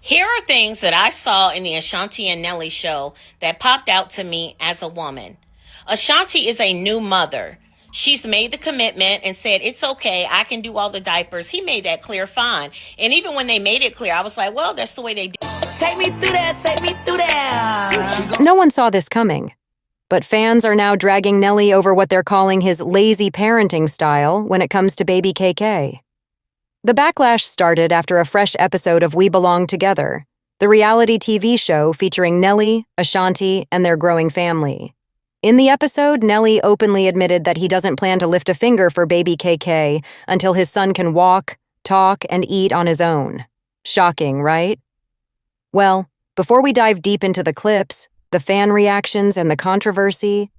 Here are things that I saw in the Ashanti and Nelly show that popped out to me as a woman. Ashanti is a new mother. She's made the commitment and said, it's okay, I can do all the diapers. He made that clear fine. And even when they made it clear, I was like, well, that's the way they do. Take me through that, take me through that. No one saw this coming. But fans are now dragging Nelly over what they're calling his lazy parenting style when it comes to baby KK. The backlash started after a fresh episode of We Belong Together, the reality TV show featuring Nelly, Ashanti, and their growing family. In the episode, Nelly openly admitted that he doesn't plan to lift a finger for baby KK until his son can walk, talk, and eat on his own. Shocking, right? Well, before we dive deep into the clips, the fan reactions, and the controversy,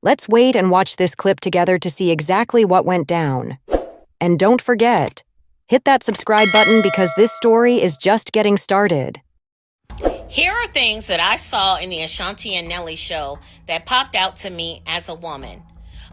let's wait and watch this clip together to see exactly what went down. And don't forget, hit that subscribe button because this story is just getting started. Here are things that I saw in the Ashanti and Nelly show that popped out to me as a woman.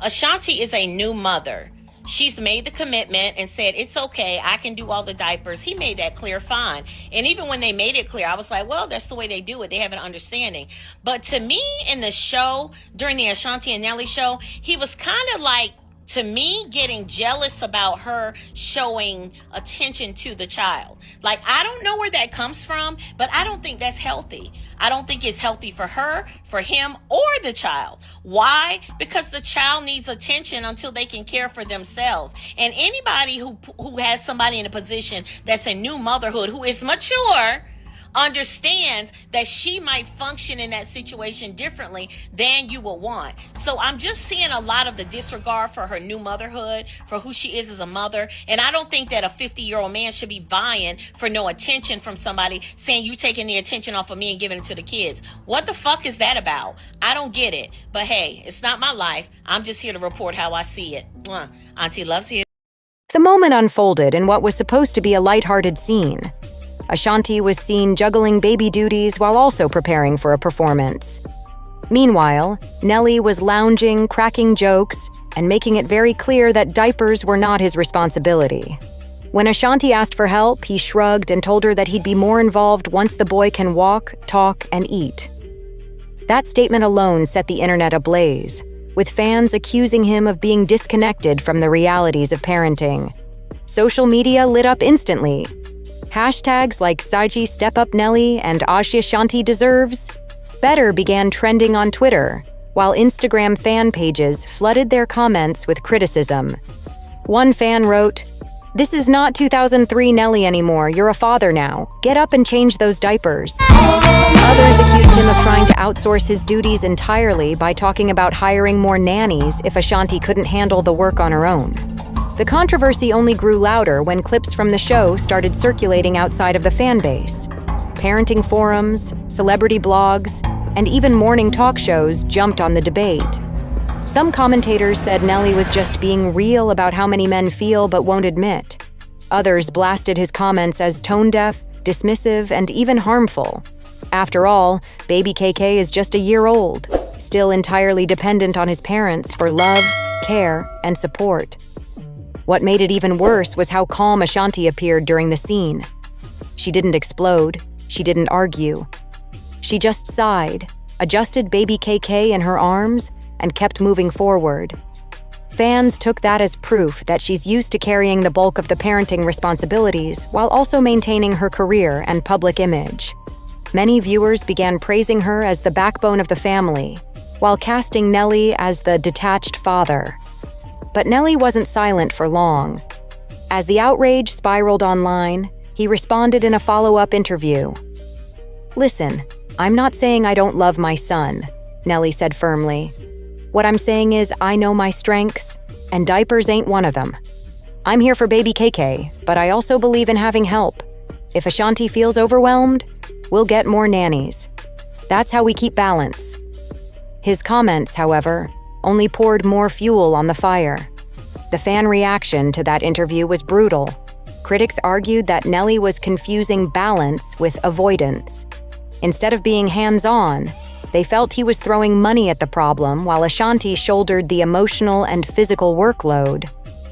Ashanti is a new mother. She's made the commitment and said, it's okay, I can do all the diapers. He made that clear fine. And even when they made it clear, I was like, well, that's the way they do it. They have an understanding. But to me, in the show, during the Ashanti and Nelly show, he was kind of like, to me, getting jealous about her showing attention to the child. Like, I don't know where that comes from, but I don't think that's healthy. I don't think it's healthy for her, for him, or the child. Why? Because the child needs attention until they can care for themselves. And anybody who has somebody in a position that's a new motherhood, who is mature, understands that she might function in that situation differently than you will want. So I'm just seeing a lot of the disregard for her new motherhood, for who she is as a mother. And I don't think that a 50-year-old man should be vying for no attention from somebody, saying you taking the attention off of me and giving it to the kids. What the fuck is that about? I don't get it. But hey, it's not my life. I'm just here to report how I see it. Auntie loves you. The moment unfolded in what was supposed to be a lighthearted scene. Ashanti was seen juggling baby duties while also preparing for a performance. Meanwhile, Nelly was lounging, cracking jokes, and making it very clear that diapers were not his responsibility. When Ashanti asked for help, he shrugged and told her that he'd be more involved once the boy can walk, talk, and eat. That statement alone set the internet ablaze, with fans accusing him of being disconnected from the realities of parenting. Social media lit up instantly. Hashtags like Saiji Step Up Nelly and Ashanti Deserves Better began trending on Twitter, while Instagram fan pages flooded their comments with criticism. One fan wrote, "This is not 2003 Nelly anymore, you're a father now. Get up and change those diapers." Others accused him of trying to outsource his duties entirely by talking about hiring more nannies if Ashanti couldn't handle the work on her own. The controversy only grew louder when clips from the show started circulating outside of the fan base. Parenting forums, celebrity blogs, and even morning talk shows jumped on the debate. Some commentators said Nelly was just being real about how many men feel but won't admit. Others blasted his comments as tone-deaf, dismissive, and even harmful. After all, baby KK is just a year old, still entirely dependent on his parents for love, care, and support. What made it even worse was how calm Ashanti appeared during the scene. She didn't explode. She didn't argue. She just sighed, adjusted baby KK in her arms, and kept moving forward. Fans took that as proof that she's used to carrying the bulk of the parenting responsibilities while also maintaining her career and public image. Many viewers began praising her as the backbone of the family, while casting Nelly as the detached father. But Nelly wasn't silent for long. As the outrage spiraled online, he responded in a follow-up interview. "Listen, I'm not saying I don't love my son," Nelly said firmly. "What I'm saying is I know my strengths, and diapers ain't one of them. I'm here for baby KK, but I also believe in having help. If Ashanti feels overwhelmed, we'll get more nannies. That's how we keep balance." His comments, however, only poured more fuel on the fire. The fan reaction to that interview was brutal. Critics argued that Nelly was confusing balance with avoidance. Instead of being hands-on, they felt he was throwing money at the problem while Ashanti shouldered the emotional and physical workload.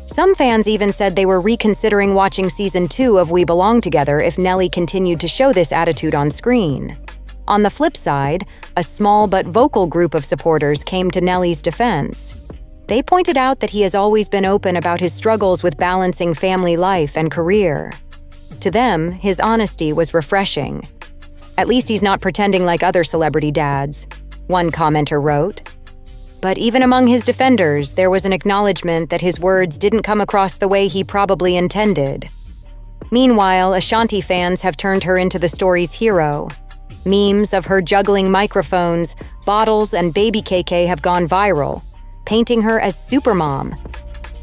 Some fans even said they were reconsidering watching season 2 of We Belong Together if Nelly continued to show this attitude on screen. On the flip side, a small but vocal group of supporters came to Nelly's defense. They pointed out that he has always been open about his struggles with balancing family life and career. To them, his honesty was refreshing. "At least he's not pretending like other celebrity dads," one commenter wrote. But even among his defenders, there was an acknowledgement that his words didn't come across the way he probably intended. Meanwhile, Ashanti fans have turned her into the story's hero. Memes of her juggling microphones, bottles, and baby KK have gone viral, painting her as supermom.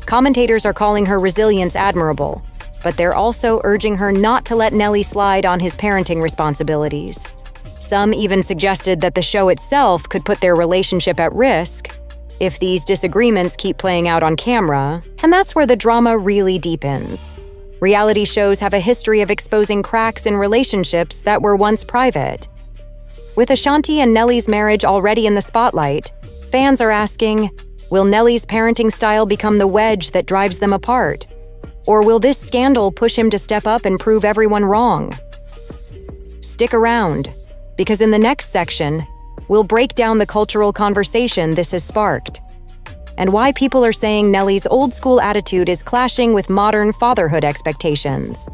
Commentators are calling her resilience admirable, but they're also urging her not to let Nelly slide on his parenting responsibilities. Some even suggested that the show itself could put their relationship at risk if these disagreements keep playing out on camera, and that's where the drama really deepens. Reality shows have a history of exposing cracks in relationships that were once private. With Ashanti and Nelly's marriage already in the spotlight, fans are asking, will Nelly's parenting style become the wedge that drives them apart? Or will this scandal push him to step up and prove everyone wrong? Stick around, because in the next section, we'll break down the cultural conversation this has sparked, and why people are saying Nelly's old-school attitude is clashing with modern fatherhood expectations.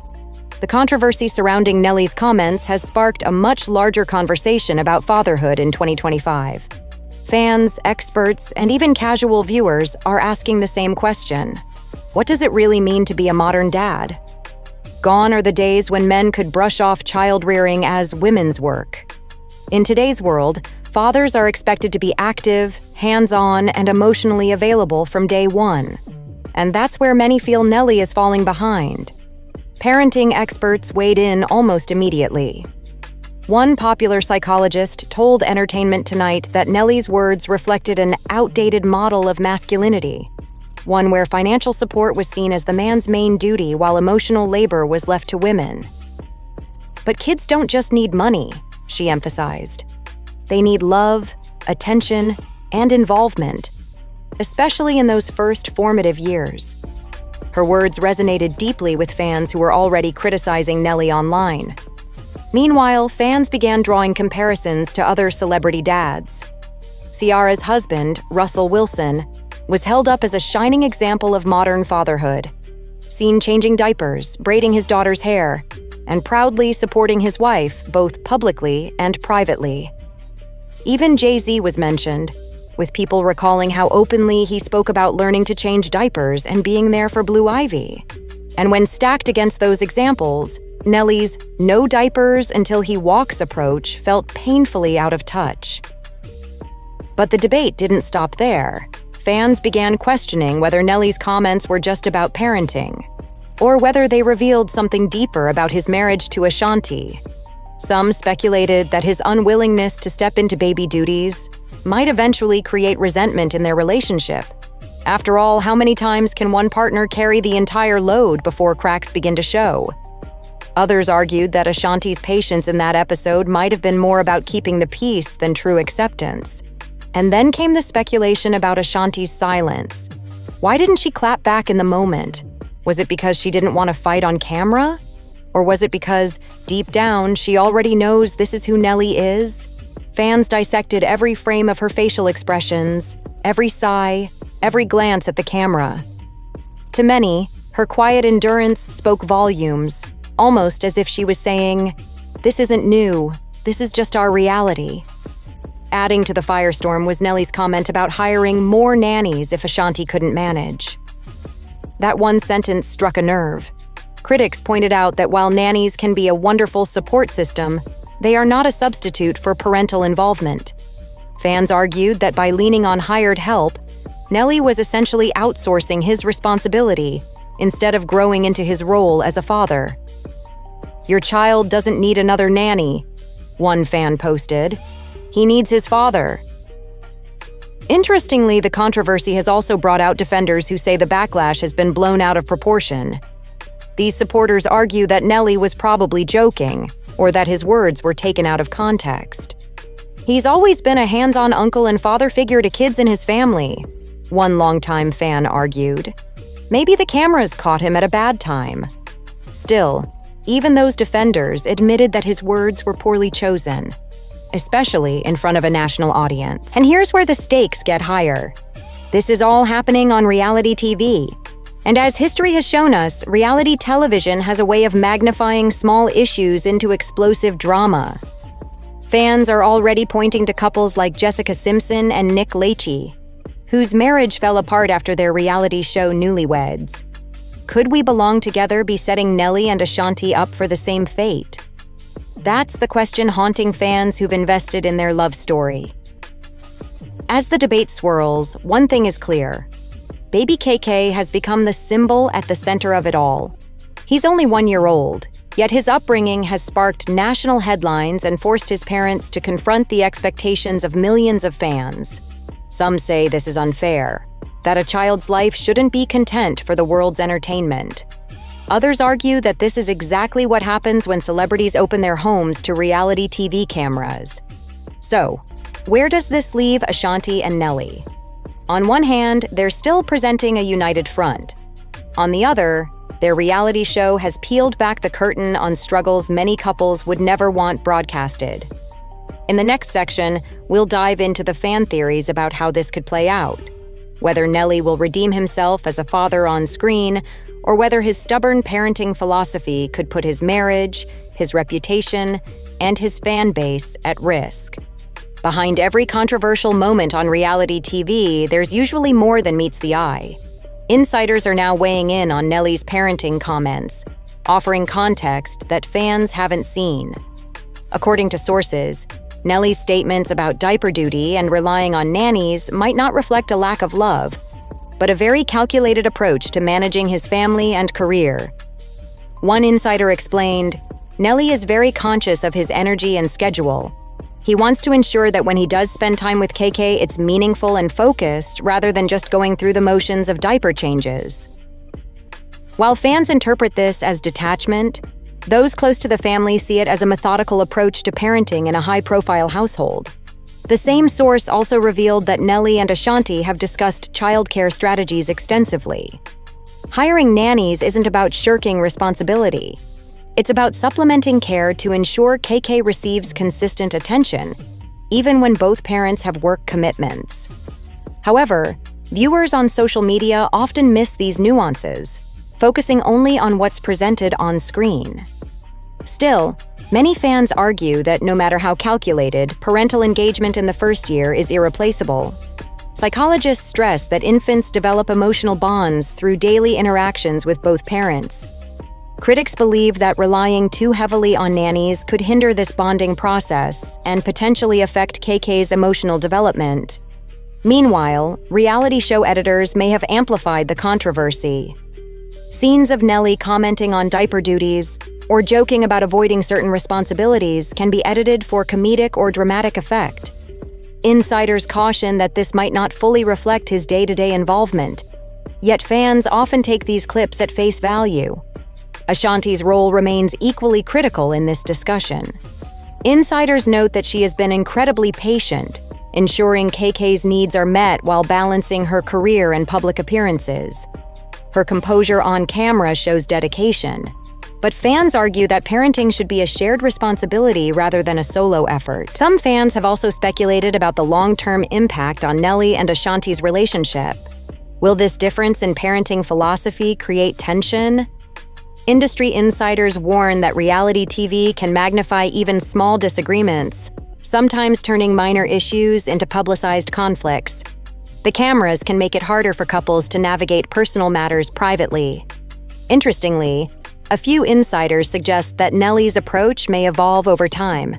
The controversy surrounding Nelly's comments has sparked a much larger conversation about fatherhood in 2025. Fans, experts, and even casual viewers are asking the same question. What does it really mean to be a modern dad? Gone are the days when men could brush off child-rearing as women's work. In today's world, fathers are expected to be active, hands-on, and emotionally available from day one. And that's where many feel Nelly is falling behind. Parenting experts weighed in almost immediately. One popular psychologist told Entertainment Tonight that Nelly's words reflected an outdated model of masculinity, one where financial support was seen as the man's main duty while emotional labor was left to women. But kids don't just need money, she emphasized. They need love, attention, and involvement, especially in those first formative years. Her words resonated deeply with fans who were already criticizing Nelly online. Meanwhile, fans began drawing comparisons to other celebrity dads. Ciara's husband, Russell Wilson, was held up as a shining example of modern fatherhood, seen changing diapers, braiding his daughter's hair, and proudly supporting his wife both publicly and privately. Even Jay-Z was mentioned, with people recalling how openly he spoke about learning to change diapers and being there for Blue Ivy. And when stacked against those examples, Nelly's "no diapers until he walks" approach felt painfully out of touch. But the debate didn't stop there. Fans began questioning whether Nelly's comments were just about parenting, or whether they revealed something deeper about his marriage to Ashanti. Some speculated that his unwillingness to step into baby duties might eventually create resentment in their relationship. After all, how many times can one partner carry the entire load before cracks begin to show? Others argued that Ashanti's patience in that episode might have been more about keeping the peace than true acceptance. And then came the speculation about Ashanti's silence. Why didn't she clap back in the moment? Was it because she didn't want to fight on camera? Or was it because, deep down, she already knows this is who Nelly is? Fans dissected every frame of her facial expressions, every sigh, every glance at the camera. To many, her quiet endurance spoke volumes, almost as if she was saying, "This isn't new, this is just our reality." Adding to the firestorm was Nelly's comment about hiring more nannies if Ashanti couldn't manage. That one sentence struck a nerve. Critics pointed out that while nannies can be a wonderful support system, they are not a substitute for parental involvement. Fans argued that by leaning on hired help, Nelly was essentially outsourcing his responsibility instead of growing into his role as a father. "Your child doesn't need another nanny," one fan posted. "He needs his father." Interestingly, the controversy has also brought out defenders who say the backlash has been blown out of proportion. These supporters argue that Nelly was probably joking, or that his words were taken out of context. "He's always been a hands-on uncle and father figure to kids in his family," one longtime fan argued. Maybe the cameras caught him at a bad time. Still, even those defenders admitted that his words were poorly chosen, especially in front of a national audience. And here's where the stakes get higher. This is all happening on reality TV. And as history has shown us, reality television has a way of magnifying small issues into explosive drama. Fans are already pointing to couples like Jessica Simpson and Nick Lachey, whose marriage fell apart after their reality show Newlyweds. Could We Belong Together be setting Nelly and Ashanti up for the same fate? That's the question haunting fans who've invested in their love story. As the debate swirls, one thing is clear. Baby KK has become the symbol at the center of it all. He's only 1 year old, yet his upbringing has sparked national headlines and forced his parents to confront the expectations of millions of fans. Some say this is unfair, that a child's life shouldn't be content for the world's entertainment. Others argue that this is exactly what happens when celebrities open their homes to reality TV cameras. So, where does this leave Ashanti and Nelly? On one hand, they're still presenting a united front. On the other, their reality show has peeled back the curtain on struggles many couples would never want broadcasted. In the next section, we'll dive into the fan theories about how this could play out, whether Nelly will redeem himself as a father on screen, or whether his stubborn parenting philosophy could put his marriage, his reputation, and his fan base at risk. Behind every controversial moment on reality TV, there's usually more than meets the eye. Insiders are now weighing in on Nelly's parenting comments, offering context that fans haven't seen. According to sources, Nelly's statements about diaper duty and relying on nannies might not reflect a lack of love, but a very calculated approach to managing his family and career. One insider explained, "Nelly is very conscious of his energy and schedule. He wants to ensure that when he does spend time with KK, it's meaningful and focused rather than just going through the motions of diaper changes." While fans interpret this as detachment, those close to the family see it as a methodical approach to parenting in a high-profile household. The same source also revealed that Nelly and Ashanti have discussed childcare strategies extensively. Hiring nannies isn't about shirking responsibility. It's about supplementing care to ensure KK receives consistent attention, even when both parents have work commitments. However, viewers on social media often miss these nuances, focusing only on what's presented on screen. Still, many fans argue that no matter how calculated, parental engagement in the first year is irreplaceable. Psychologists stress that infants develop emotional bonds through daily interactions with both parents. Critics believe that relying too heavily on nannies could hinder this bonding process and potentially affect KK's emotional development. Meanwhile, reality show editors may have amplified the controversy. Scenes of Nelly commenting on diaper duties or joking about avoiding certain responsibilities can be edited for comedic or dramatic effect. Insiders caution that this might not fully reflect his day-to-day involvement, yet fans often take these clips at face value. Ashanti's role remains equally critical in this discussion. Insiders note that she has been incredibly patient, ensuring KK's needs are met while balancing her career and public appearances. Her composure on camera shows dedication, but fans argue that parenting should be a shared responsibility rather than a solo effort. Some fans have also speculated about the long-term impact on Nelly and Ashanti's relationship. Will this difference in parenting philosophy create tension? Industry insiders warn that reality TV can magnify even small disagreements, sometimes turning minor issues into publicized conflicts. The cameras can make it harder for couples to navigate personal matters privately. Interestingly, a few insiders suggest that Nelly's approach may evolve over time.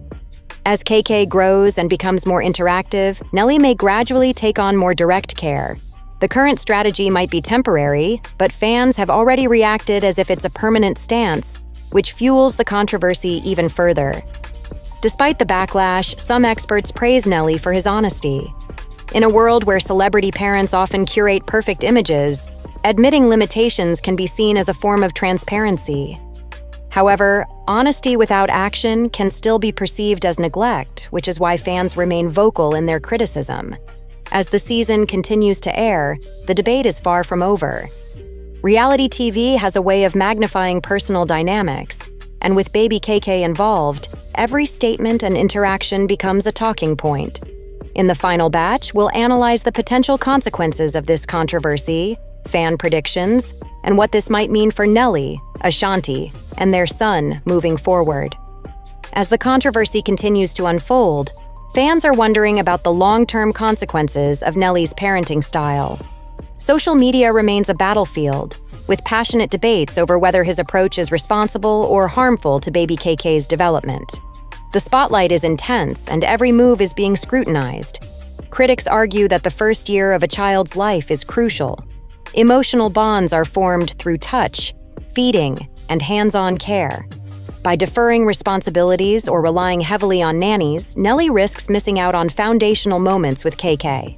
As KK grows and becomes more interactive, Nelly may gradually take on more direct care. The current strategy might be temporary, but fans have already reacted as if it's a permanent stance, which fuels the controversy even further. Despite the backlash, some experts praise Nelly for his honesty. In a world where celebrity parents often curate perfect images, admitting limitations can be seen as a form of transparency. However, honesty without action can still be perceived as neglect, which is why fans remain vocal in their criticism. As the season continues to air, the debate is far from over. Reality TV has a way of magnifying personal dynamics, and with baby KK involved, every statement and interaction becomes a talking point. In the final batch, we'll analyze the potential consequences of this controversy, fan predictions, and what this might mean for Nelly, Ashanti, and their son moving forward. As the controversy continues to unfold, fans are wondering about the long-term consequences of Nelly's parenting style. Social media remains a battlefield, with passionate debates over whether his approach is responsible or harmful to baby KK's development. The spotlight is intense, and every move is being scrutinized. Critics argue that the first year of a child's life is crucial. Emotional bonds are formed through touch, feeding, and hands-on care. By deferring responsibilities or relying heavily on nannies, Nelly risks missing out on foundational moments with KK.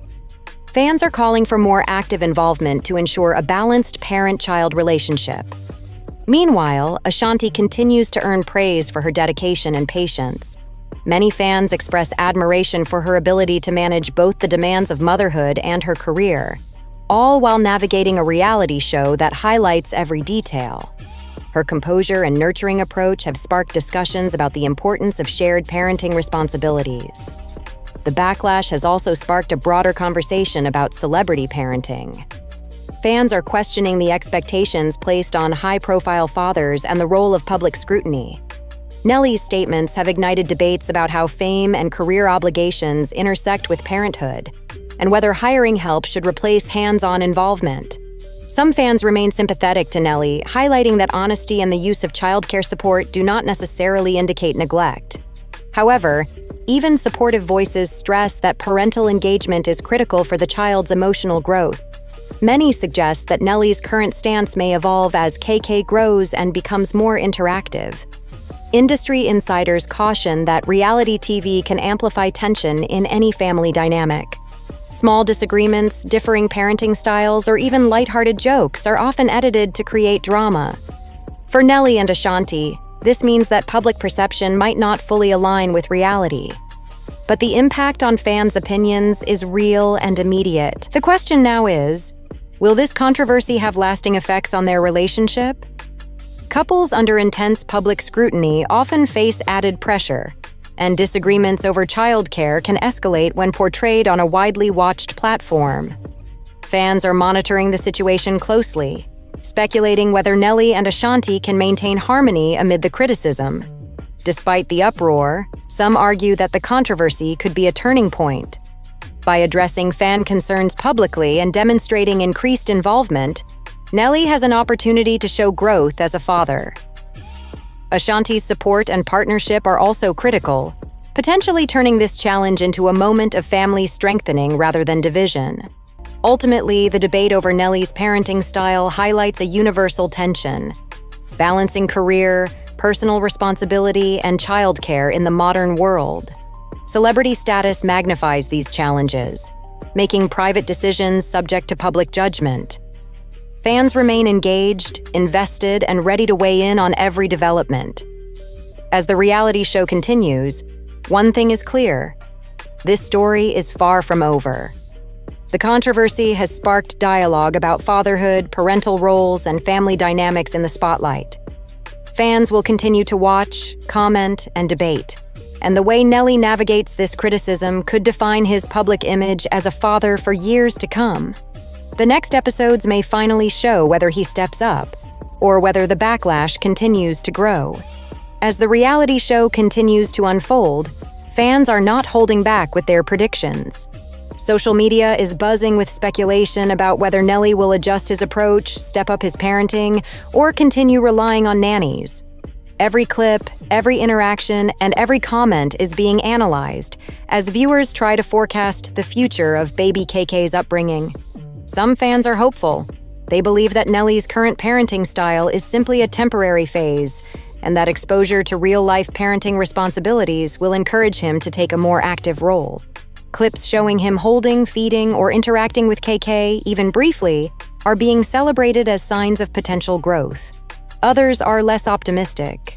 Fans are calling for more active involvement to ensure a balanced parent-child relationship. Meanwhile, Ashanti continues to earn praise for her dedication and patience. Many fans express admiration for her ability to manage both the demands of motherhood and her career, all while navigating a reality show that highlights every detail. Her composure and nurturing approach have sparked discussions about the importance of shared parenting responsibilities. The backlash has also sparked a broader conversation about celebrity parenting. Fans are questioning the expectations placed on high-profile fathers and the role of public scrutiny. Nelly's statements have ignited debates about how fame and career obligations intersect with parenthood, and whether hiring help should replace hands-on involvement. Some fans remain sympathetic to Nelly, highlighting that honesty and the use of childcare support do not necessarily indicate neglect. However, even supportive voices stress that parental engagement is critical for the child's emotional growth. Many suggest that Nelly's current stance may evolve as KK grows and becomes more interactive. Industry insiders caution that reality TV can amplify tension in any family dynamic. Small disagreements, differing parenting styles, or even lighthearted jokes are often edited to create drama. For Nelly and Ashanti, this means that public perception might not fully align with reality. But the impact on fans' opinions is real and immediate. The question now is, will this controversy have lasting effects on their relationship? Couples under intense public scrutiny often face added pressure, and disagreements over childcare can escalate when portrayed on a widely watched platform. Fans are monitoring the situation closely, speculating whether Nelly and Ashanti can maintain harmony amid the criticism. Despite the uproar, some argue that the controversy could be a turning point. By addressing fan concerns publicly and demonstrating increased involvement, Nelly has an opportunity to show growth as a father. Ashanti's support and partnership are also critical, potentially turning this challenge into a moment of family strengthening rather than division. Ultimately, the debate over Nelly's parenting style highlights a universal tension: balancing career, personal responsibility, and childcare in the modern world. Celebrity status magnifies these challenges, making private decisions subject to public judgment. Fans remain engaged, invested, and ready to weigh in on every development. As the reality show continues, one thing is clear: this story is far from over. The controversy has sparked dialogue about fatherhood, parental roles, and family dynamics in the spotlight. Fans will continue to watch, comment, and debate, and the way Nelly navigates this criticism could define his public image as a father for years to come. The next episodes may finally show whether he steps up, or whether the backlash continues to grow. As the reality show continues to unfold, fans are not holding back with their predictions. Social media is buzzing with speculation about whether Nelly will adjust his approach, step up his parenting, or continue relying on nannies. Every clip, every interaction, and every comment is being analyzed as viewers try to forecast the future of baby KK's upbringing. Some fans are hopeful. They believe that Nelly's current parenting style is simply a temporary phase, and that exposure to real-life parenting responsibilities will encourage him to take a more active role. Clips showing him holding, feeding, or interacting with KK, even briefly, are being celebrated as signs of potential growth. Others are less optimistic.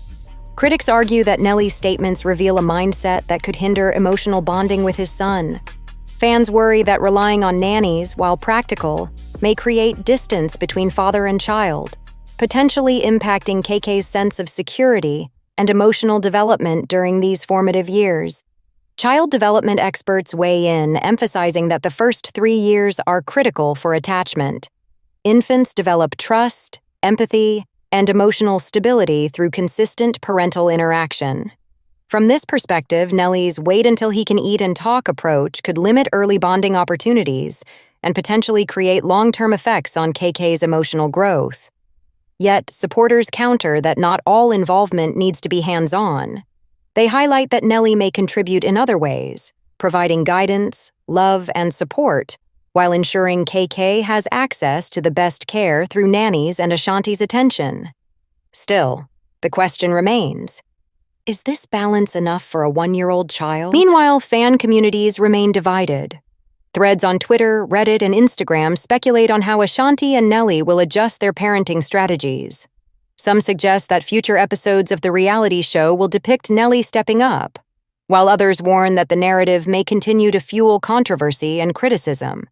Critics argue that Nelly's statements reveal a mindset that could hinder emotional bonding with his son. Fans worry that relying on nannies, while practical, may create distance between father and child, potentially impacting KK's sense of security and emotional development during these formative years. Child development experts weigh in, emphasizing that the first 3 years are critical for attachment. Infants develop trust, empathy, and emotional stability through consistent parental interaction. From this perspective, Nelly's wait until he can eat and talk approach could limit early bonding opportunities and potentially create long-term effects on KK's emotional growth. Yet, supporters counter that not all involvement needs to be hands-on. They highlight that Nelly may contribute in other ways, providing guidance, love, and support, while ensuring KK has access to the best care through nannies and Ashanti's attention. Still, the question remains, is this balance enough for a 1-year-old child? Meanwhile, fan communities remain divided. Threads on Twitter, Reddit, and Instagram speculate on how Ashanti and Nelly will adjust their parenting strategies. Some suggest that future episodes of the reality show will depict Nelly stepping up, while others warn that the narrative may continue to fuel controversy and criticism.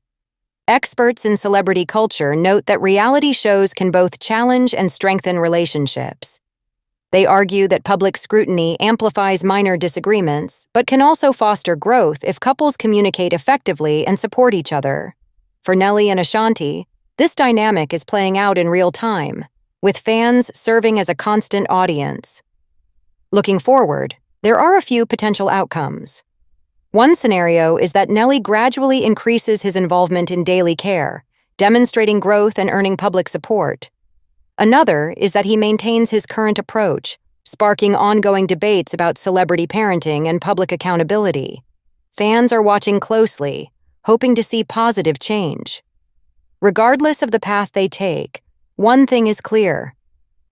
Experts in celebrity culture note that reality shows can both challenge and strengthen relationships. They argue that public scrutiny amplifies minor disagreements, but can also foster growth if couples communicate effectively and support each other. For Nelly and Ashanti, this dynamic is playing out in real time, with fans serving as a constant audience. Looking forward, there are a few potential outcomes. One scenario is that Nelly gradually increases his involvement in daily care, demonstrating growth and earning public support. Another is that he maintains his current approach, sparking ongoing debates about celebrity parenting and public accountability. Fans are watching closely, hoping to see positive change. Regardless of the path they take, one thing is clear.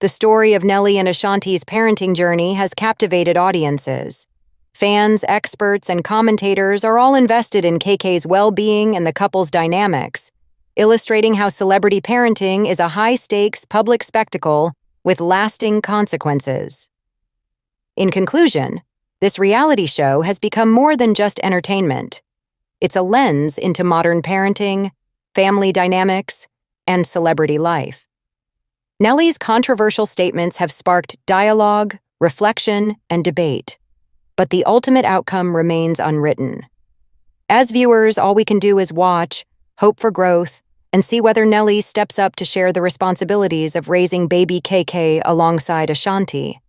The story of Nelly and Ashanti's parenting journey has captivated audiences. Fans, experts, and commentators are all invested in KK's well-being and the couple's dynamics, illustrating how celebrity parenting is a high-stakes public spectacle with lasting consequences. In conclusion, this reality show has become more than just entertainment. It's a lens into modern parenting, family dynamics, and celebrity life. Nelly's controversial statements have sparked dialogue, reflection, and debate, but the ultimate outcome remains unwritten. As viewers, all we can do is watch, hope for growth, and see whether Nelly steps up to share the responsibilities of raising baby KK alongside Ashanti.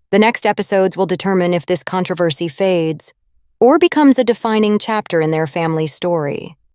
The next episodes will determine if this controversy fades or becomes a defining chapter in their family story.